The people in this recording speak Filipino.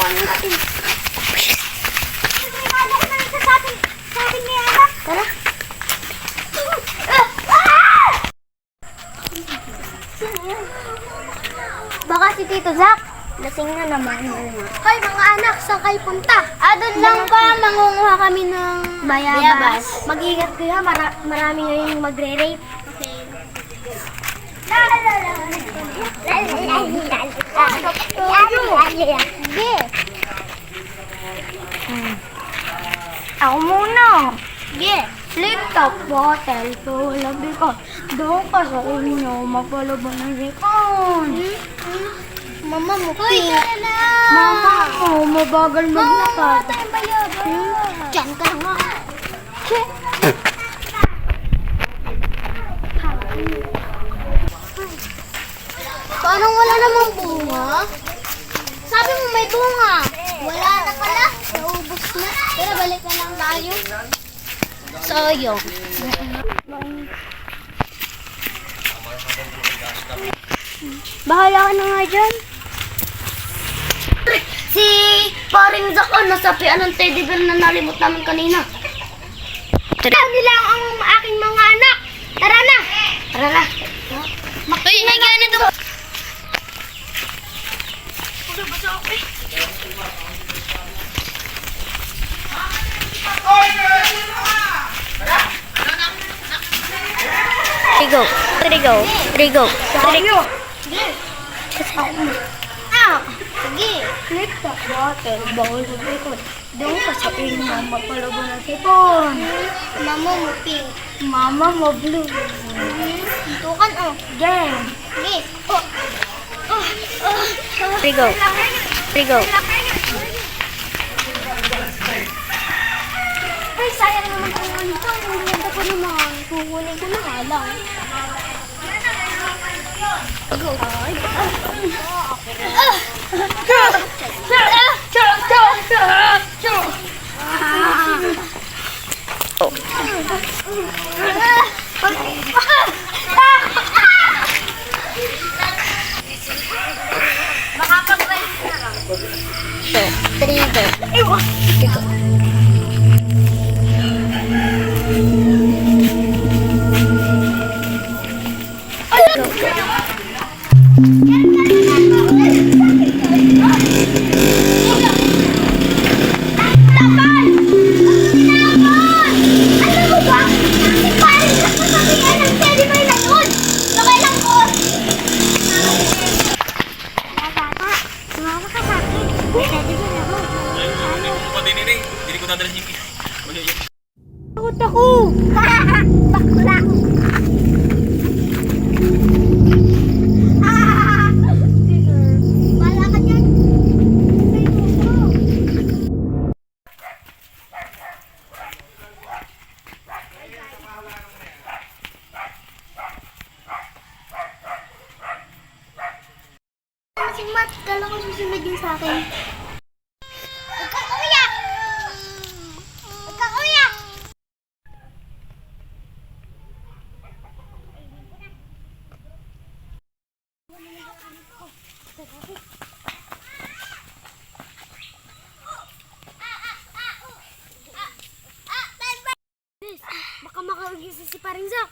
ano natin. Nalok na lang sa atin ni Ana. Tara. Baka si Tito Zak. Lasing na naman. Hoy mga anak, saan kayo punta? Doon lang pa, mangunguha kami ng bayabas. Mag-ingat kayo, marami ngayong magre-rape. Sige. Ako muna. Sige. Flip top bottle to labi ko. Doon ka sa inyo, magpalabang ng ripon. Mama mo, Hoy, na! Mama mo, mabagal maglakad. Mama, tayong bayabas. Diyan ka nga. Parang wala namang bunga. Sabi mo may bunga. Wala na pala. Naubos na. Pero balik na lang tayo. Sayang. Bahala ka na nga dyan. Si paring Zako nasapian ng teddy bear na nalimot namin kanina. Tara nila ang aking mga anak. Tara na. Tara na. Uy, nagyan na ito. Basa ako eh. Trigo. Trigo. Trigo. Trigo. Sige. Flip top bottle. Bawal sa likod. Doon ka sa inyo. Magpalabo ng sipon. Mama mo pink. Mama mo blue. Tukan Game. Sige. Trigo. Trigo. Ay, sayang naman kung ano ito. Ang ganda ko naman. Kukunin ko na halang. Go. Makakabalik na lang. Trigger. Trigger. Takot ako! Bakla! Bala ka dyan! Masing mat, kala ko susunod yung sa akin. Baka makaugisa si paring Zak.